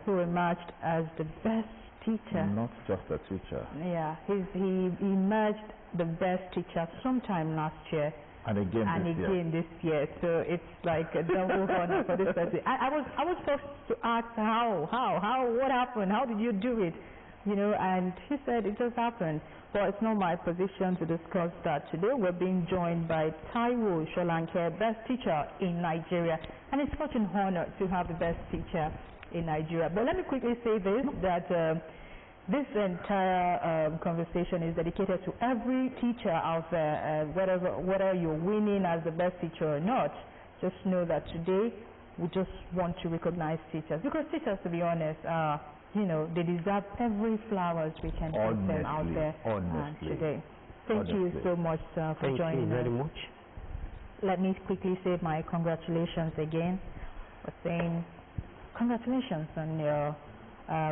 who emerged as the best teacher. Not just a teacher. Yeah, he emerged the best teacher sometime last year. And again this year. So it's like a double honor for this person. I was forced to ask how, what happened? How did you do it? You know, and he said it just happened. But it's not my position to discuss that today. We're being joined by Taiwo Shoyinka, best teacher in Nigeria. And it's such an honor to have the best teacher in Nigeria. But let me quickly say this, that this entire conversation is dedicated to every teacher out there, whether you're winning as the best teacher or not. Just know that today we just want to recognize teachers, because teachers, to be honest, you know, they deserve every flowers we can give them out there today. Thank you so much for joining us. Thank you very much. Let me quickly say my congratulations again for saying congratulations on your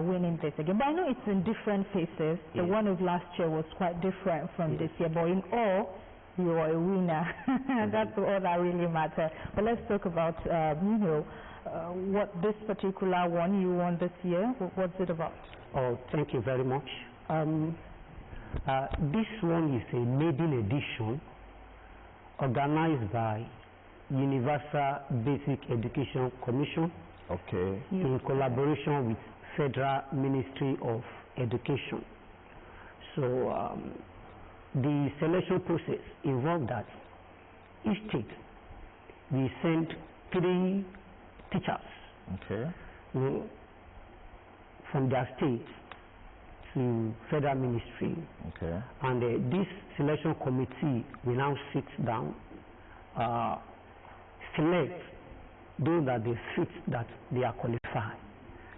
winning this again. But I know it's in different phases. The one of last year was quite different from this year, but in all, you are a winner. That's all that really matters. But let's talk about, you know, what this particular one you won this year. What's it about? Oh, thank you very much. This one is a maiden edition organized by Universal Basic Education Commission. Okay. In collaboration with Federal Ministry of Education. So the selection process involved that each state we send 3 teachers from their state to Federal Ministry. Okay. And this selection committee will now sit down, select those that they fit that they are qualified.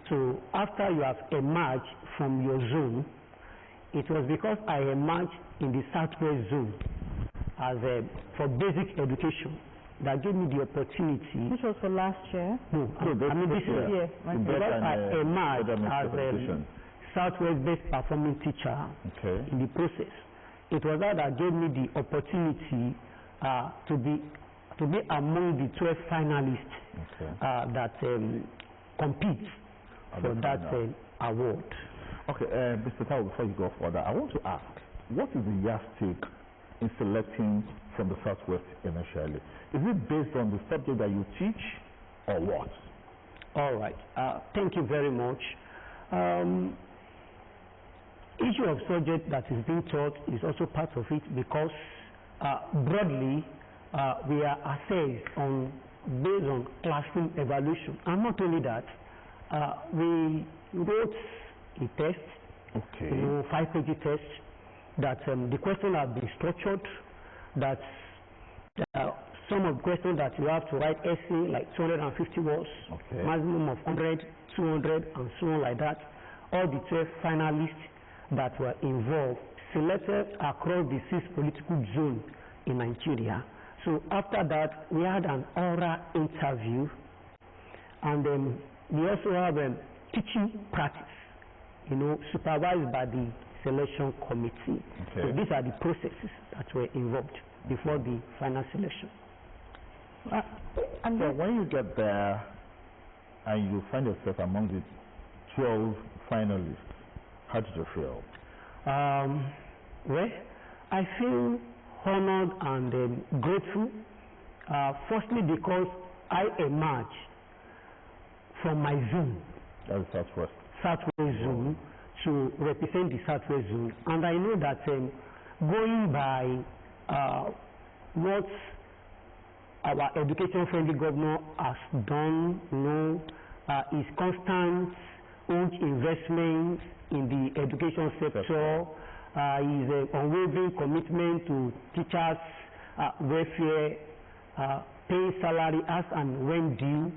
So after you have emerged from your zone, it was because I emerged in the Southwest zone as for basic education that gave me the opportunity. Which was for last year? No, I mean this year. Because I emerged as a Southwest-based performing teacher in the process. It was that gave me the opportunity to be among the 12 finalists that compete for that award. Okay, Mr. Taiwo, before you go further, I want to ask, what is the yardstick in selecting from the Southwest initially? Is it based on the subject that you teach, or what? All right, thank you very much. Issue of subject that is being taught is also part of it, because broadly we are assessed based on classroom evaluation. And not only that, we wrote a test, 5-page test, that the questions have been structured, that some of the questions that you have to write essay like 250 words, maximum of 100, 200, and so on like that. All the 12 finalists that were involved, selected across the 6 political zones in Nigeria. So after that, we had an oral interview, and then we also have a teaching practice, you know, supervised by the selection committee. So these are the processes that were involved before the final selection. And so when you get there and you find yourself among the 12 finalists, how did you feel? Well, I feel honored and grateful. Firstly, because I emerged from my zone, that's Southwest zone, to represent the Southwest zone, and I know that going by what our education-friendly governor has done, you know, is constant huge investment in the education sector, his unwavering commitment to teachers' welfare, paying salary as and when due,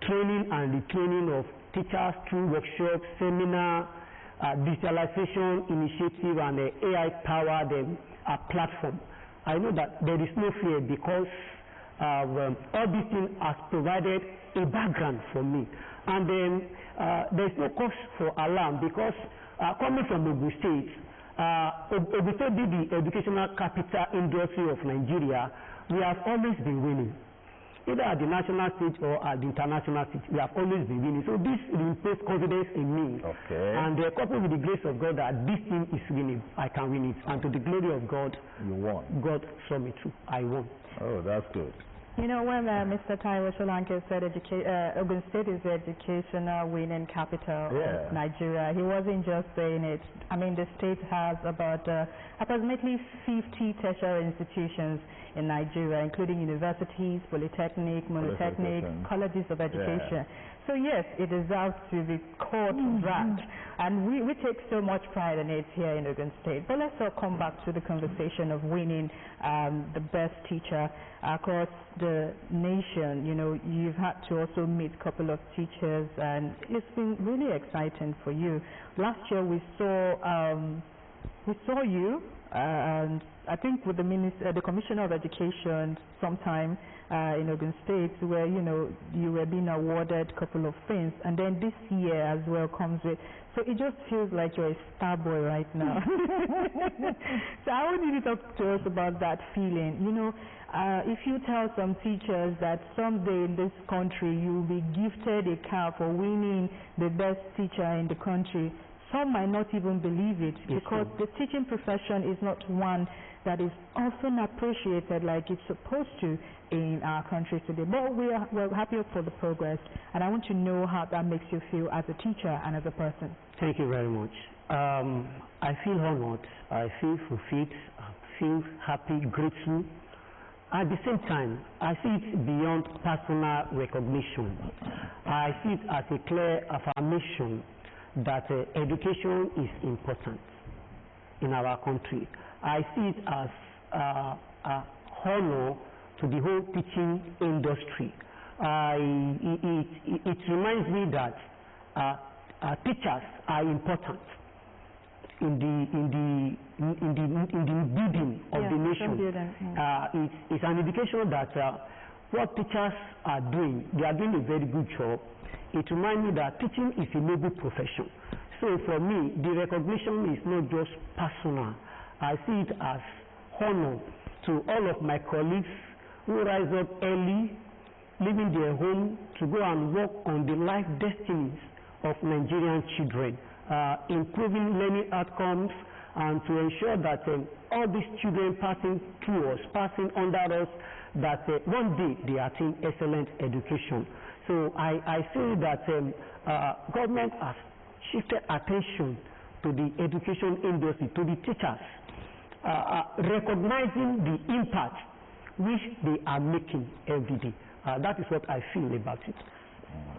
training and retraining of teachers through workshops, seminar, digitalization initiative, and AI-powered platform. I know that there is no fear, because all these things has provided a background for me. And then there is no cause for alarm, because coming from Ogun State, Ogun State being the educational capital industry of Nigeria, we have always been winning. either at the national stage or at the international stage, we have always been winning. So this imposed confidence in me. Okay. And coupled with the grace of God that this team is winning, I can win it. And to the glory of God, you won. God saw me through. I won. Oh, that's good. You know, when Mr. Taiwo Shoyinka said Ogun State is the educational winning capital of Nigeria, he wasn't just saying it. I mean, the state has about approximately 50 tertiary institutions in Nigeria, including universities, polytechnic, monotechnic, colleges of education. So yes, it deserves to be called that, and we take so much pride in it here in Ogun State. But let's all come back to the conversation of winning the best teacher across the nation. You know, you've had to also meet a couple of teachers, and it's been really exciting for you. Last year we saw you, and I think with the Commissioner of Education sometime in Ogun State, where you were being awarded a couple of things, and then this year as well comes with. So it just feels like you're a star boy right now. So I want you to talk to us about that feeling. You know, if you tell some teachers that someday in this country you'll be gifted a car for winning the best teacher in the country, some might not even believe it, because the teaching profession is not one that is often appreciated like it's supposed to in our country today. But we're happy for the progress, and I want to know how that makes you feel as a teacher and as a person. Thank you very much. I feel honored, I feel fulfilled, I feel happy, grateful. At the same time, I see it beyond personal recognition. I see it as a clear affirmation that education is important in our country. I see it as honor to the whole teaching industry. It reminds me that teachers are important in the building of the nation. It's an indication that what teachers are doing, they are doing a very good job. It reminds me that teaching is a noble profession. So for me, the recognition is not just personal. I see it as honor to all of my colleagues who rise up early, leaving their home to go and work on the life destinies of Nigerian children, improving learning outcomes, and to ensure that all these children passing through us, passing under us, that one day they attain excellent education. So I say that government has shifted attention to the education industry, to the teachers, recognizing the impact which they are making every day. That is what I feel about it.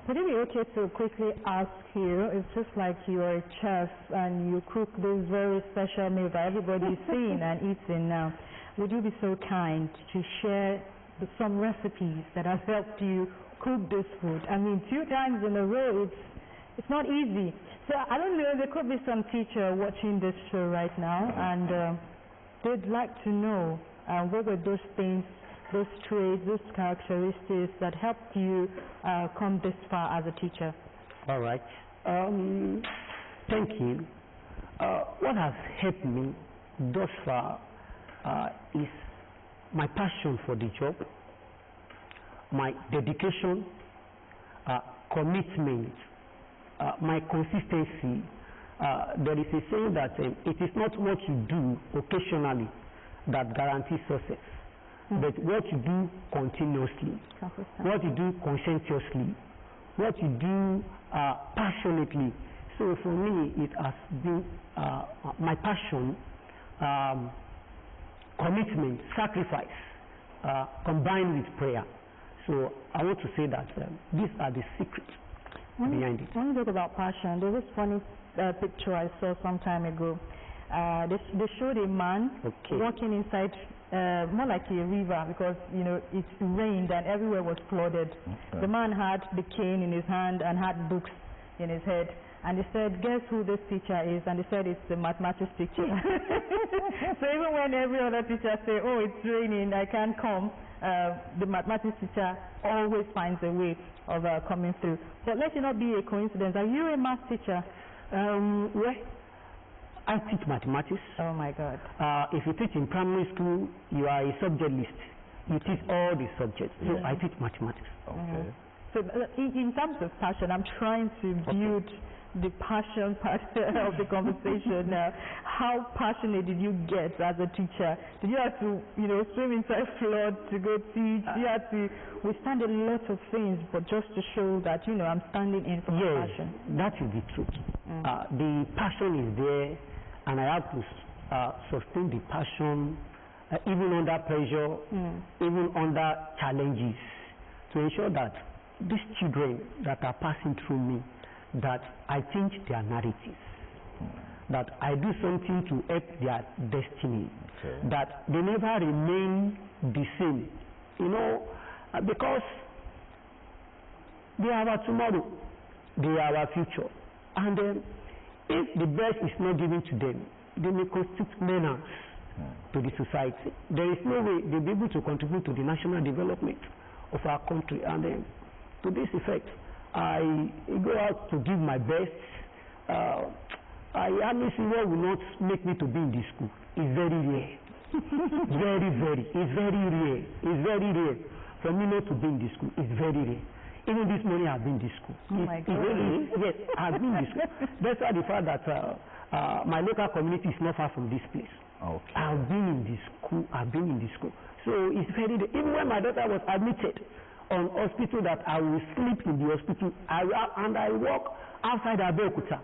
Would it be okay to quickly ask you, it's just like you're a chef and you cook this very special meal that everybody is seeing and eating now. Would you be so kind to share some recipes that have helped you cook this food? I mean, 2 times in a row, it's not easy. So I don't know, there could be some teacher watching this show right now, and they'd like to know what were those things, those traits, those characteristics that helped you come this far as a teacher. All right. Thank you. What has helped me thus far is my passion for the job, my dedication, commitment, my consistency. There is a saying that it is not what you do occasionally that guarantees success, but what you do continuously, what you do conscientiously, what you do passionately. So for me, it has been my passion, commitment, sacrifice, combined with prayer. So I want to say that these are the secrets behind it. When you talk about passion, there was funny picture I saw some time ago. They showed a man walking inside more like a river, because it rained and everywhere was flooded. The man had the cane in his hand and had books in his head, and they said, guess who this teacher is? And they said, it's the mathematics teacher. So even when every other teacher say, oh, it's raining, I can't come, the mathematics teacher always finds a way of coming through. But let it not be a coincidence. Are you a math teacher? Well, I teach mathematics. Oh my God. If you teach in primary school, you are a subject list. You teach all the subjects. So I teach mathematics. Okay. So in terms of passion, I'm trying to build the passion part of the conversation. How passionate did you get as a teacher? Did you have to, swim inside flood to go teach? You had to withstand a lot of things, but just to show that, I'm standing in for passion. That is the truth. The passion is there, and I have to sustain the passion even under pressure, even under challenges, to ensure that these children that are passing through me, that I change their narratives, that I do something to help their destiny, that they never remain the same, because they are our tomorrow, they are our future, and if the best is not given to them, they may constitute menace to the society. There is no way they'll be able to contribute to the national development of our country, and to this effect, I go out to give my best. I honestly will not make me to be in this school. It's very rare. It's very rare for me not to be in this school. It's very rare. Even this morning I've been in this school. Oh my God. Yes, I've been in this school. That's why the fact that my local community is not far from this place. Okay. I've been in this school. So it's very rare. Even when my daughter was admitted on hospital, that I will sleep in the hospital, and I walk outside Abeokuta,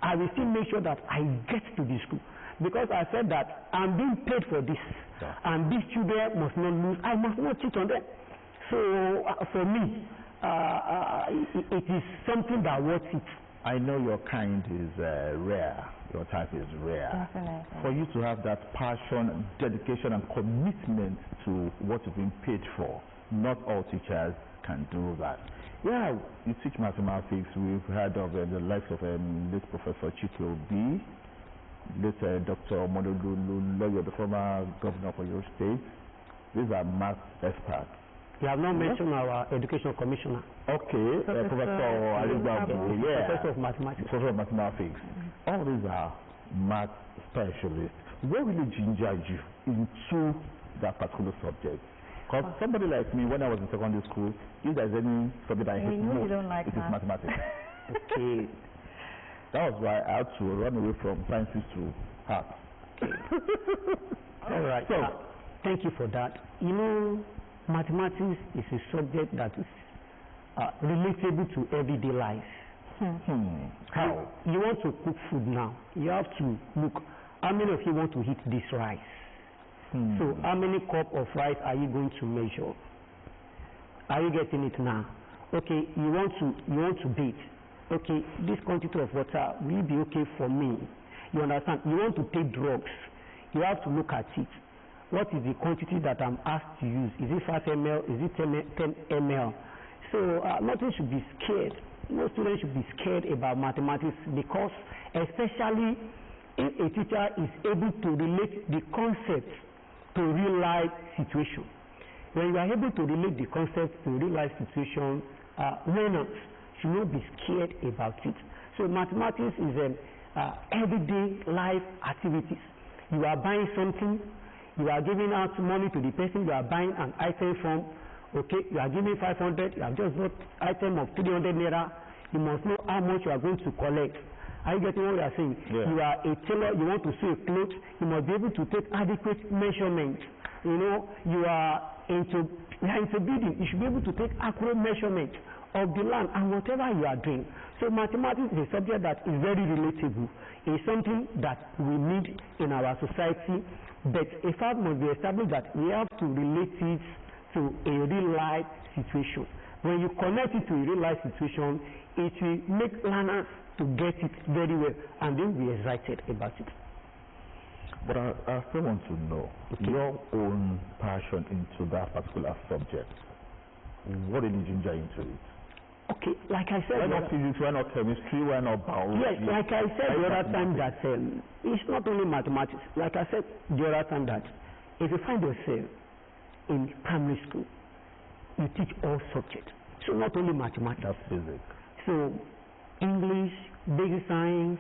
I will still make sure that I get to the school, because I said that I'm being paid for this, and these children must not lose. I must not cheat on them. So for me, it is something that worth it. I know your kind is rare. Your type is rare. Definitely. For you to have that passion, dedication, and commitment to what you've been paid for, not all teachers can do that. Yeah, you teach mathematics. We've heard of the likes of this Professor Chike Obi, this Dr. Modolulu, the former governor of Ogun State. These are math experts. You have not mentioned our education commissioner. Okay, Professor Aribabu, Professor of mathematics. Professor of mathematics. All these are math specialists. What really gingered you into that particular subject? Because somebody like me, when I was in secondary school, if there's any subject I hate most, it is mathematics. Okay. That was why I had to run away from sciences to art. All right. So, thank you for that. Mathematics is a subject that is relatable to everyday life. How? You want to cook food now, you have to look, how many of you want to eat this rice? So how many cup of rice are you going to measure? Are you getting it now? Okay, you want to bathe. Okay, this quantity of water will be okay for me. You understand? You want to take drugs, you have to look at it. What is the quantity that I'm asked to use? Is it 5 ml? Is it 10 ml? So nothing should be scared. No student should be scared about mathematics, because especially if a teacher is able to relate the concept to real life situation. When you are able to relate the concept to real life situation, learners should not be scared about it. So mathematics is everyday life activities. You are buying something, you are giving out money to the person you are buying an item from. Okay, you are giving 500, you have just bought item of 300 naira. You must know how much you are going to collect. Are you getting what we are saying? Yeah. You are a tailor, you want to sew a cloth, you must be able to take adequate measurement. You are into building, you should be able to take accurate measurement of the land and whatever you are doing. So mathematics is a subject that is very relatable. It's something that we need in our society, but a fact must be established that we have to relate it to a real life situation. When you connect it to a real life situation, it will make learners to get it very well, and then be excited about it. But I still want to know your own passion into that particular subject. What did you ginger into it? Okay, like I said, why not physics, why not chemistry, why not biology? Yes, like I said the other time that it's not only mathematics. Like I said the other time that if you find yourself in primary school, you teach all subjects. So not only mathematics. That's physics. So English, basic science,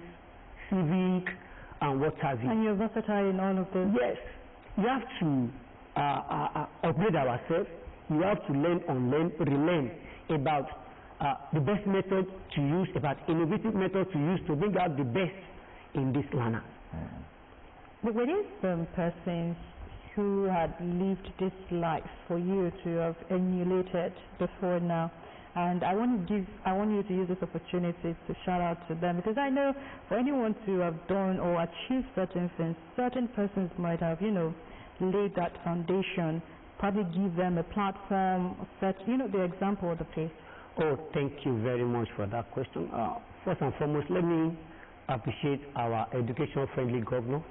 civic, and what have you. And you're versatile in all of those. Yes, you have to upgrade ourselves. You have to learn, unlearn, relearn about the best method to use, about innovative methods to use to bring out the best in this learner. But were there some persons who had lived this life for you to have emulated before now? And I want you to use this opportunity to shout out to them, because I know for anyone to have done or achieved certain things, certain persons might have, laid that foundation, probably give them a platform, set, the example of the place. Oh, thank you very much for that question. First and foremost, let me appreciate our education-friendly governor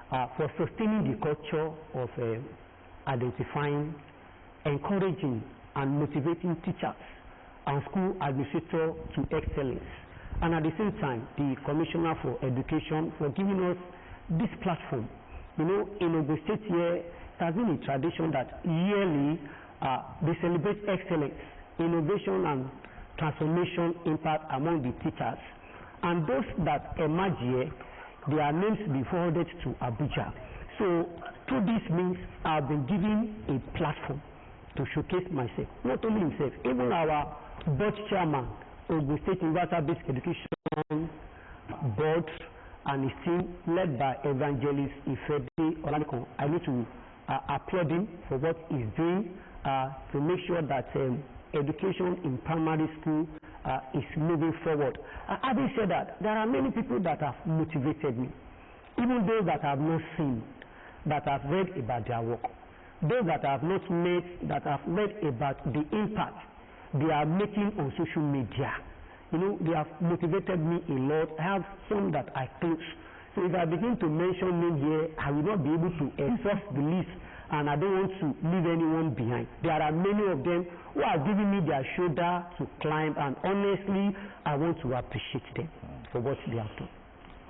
for sustaining the culture of identifying, encouraging, and motivating teachers and school administrators to excellence. And at the same time, the Commissioner for Education for giving us this platform. In Ogun State here, it has been a tradition that yearly they celebrate excellence, innovation, and transformation impact among the teachers. And those that emerge here, their names will be forwarded to Abuja. So through this means I've been given a platform to showcase myself. Not only himself, even our board chairman, Ogun State Universal-Based Education Board, and his team led by Evangelist Ifedi Olaniko. I need to applaud him for what he's doing to make sure that education in primary school is moving forward. Having said that, there are many people that have motivated me, even those that have not seen, that have read about their work, those that have not met, that have read about the impact they are making on social media. They have motivated me a lot. I have some that I close. So if I begin to mention names here, I will not be able to exhaust the list, and I don't want to leave anyone behind. There are many of them who are giving me their shoulder to climb, and honestly, I want to appreciate them for what they have done.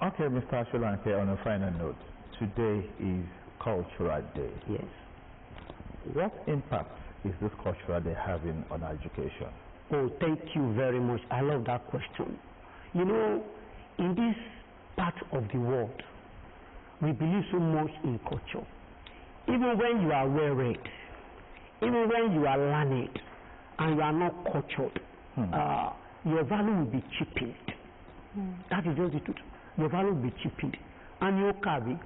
Okay, Mr. Solanke, on a final note, today is Cultural Day. Yes. What impact is this Cultural Day having on our education? Oh, thank you very much. I love that question. In this part of the world, we believe so much in culture. Even when you are well read, even when you are learned, and you are not cultured, your value will be cheapened. That is just the truth. Your value will be cheapened. And you carry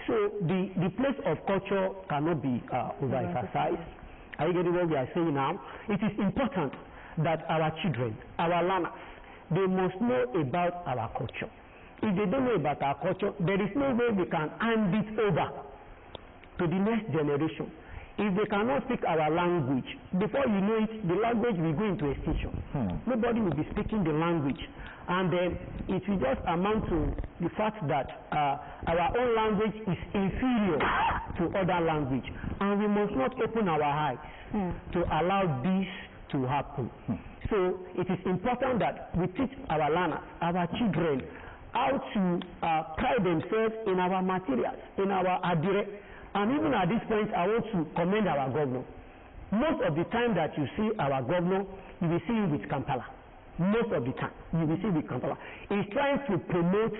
so the place of culture cannot be overemphasized. Are you getting what we are saying now? It is important that our children, our learners, they must know about our culture. If they don't know about our culture, there is no way we can hand it over to the next generation. If they cannot speak our language, before you know it, the language will go into extinction. Nobody will be speaking the language. And then it will just amount to the fact that our own language is inferior to other language. And we must not open our eyes to allow this to happen. So it is important that we teach our learners, our children, how to pride themselves in our materials, in our adire. And even at this point, I want to commend our governor. Most of the time that you see our governor, you will see him with Kampala. Most of the time, you will see with Kampala. He's trying to promote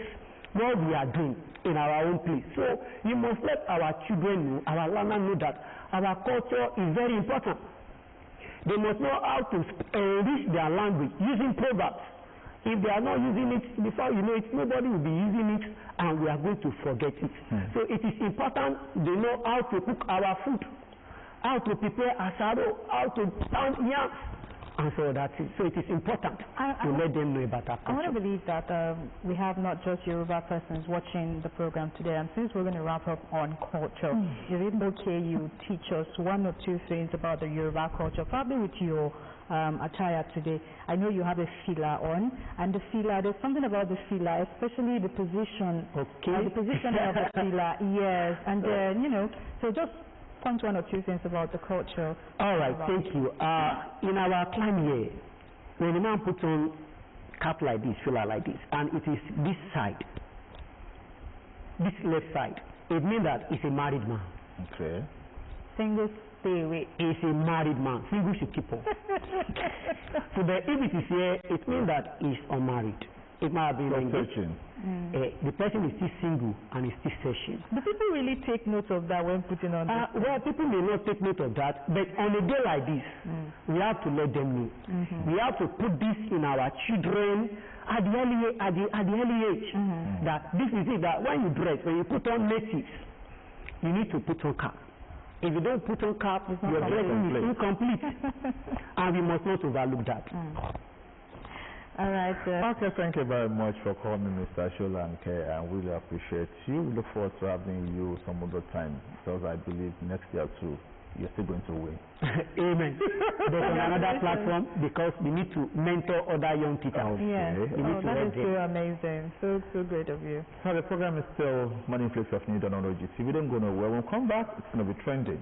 what we are doing in our own place. So you must let our children know, our learners know that our culture is very important. They must know how to enrich their language using proverbs. If they are not using it, before you know it, nobody will be using it, and we are going to forget it. So it is important they know how to cook our food, how to prepare asaro, how to pound yams, and so that's it. So it is important to let them know about our culture. I want to believe that we have not just Yoruba persons watching the program today, and since we're going to wrap up on culture, is it okay you teach us one or two things about the Yoruba culture, probably with your attire today? I know you have a fila on, and the fila, there's something about the fila, especially the position, the positioning of the fila, yes, and then, so just point one or two things about the culture. All right, thank you. In our climb here, when a man puts on cap like this, fila like this, and it is this side, this left side, it means that he's a married man. Okay. Single stay away. He's a married man. Single should keep on. So if it is here, it means that he's unmarried. It might have been engaged. the person is still single and is still searching. Do people really take note of that when putting on this? Well, people may not take note of that, but on a day like this, we have to let them know. We have to put this in our children at the early age. That this is it, that when you dress, when you put on natives, you need to put on cap. If you don't put on cap, your dressing is incomplete. And we must not overlook that. All right. Okay, thank you very much for calling Mr. Solanke. I really appreciate you. We look forward to having you some other time, because I believe next year too, you're still going to win. Amen. But on another platform, because we need to mentor other young people. Yes. We need to that is help them. so amazing. So great of you. So the program is still Money Influx of Need on OGTV. We don't go nowhere. When we come back, it's going to be trending.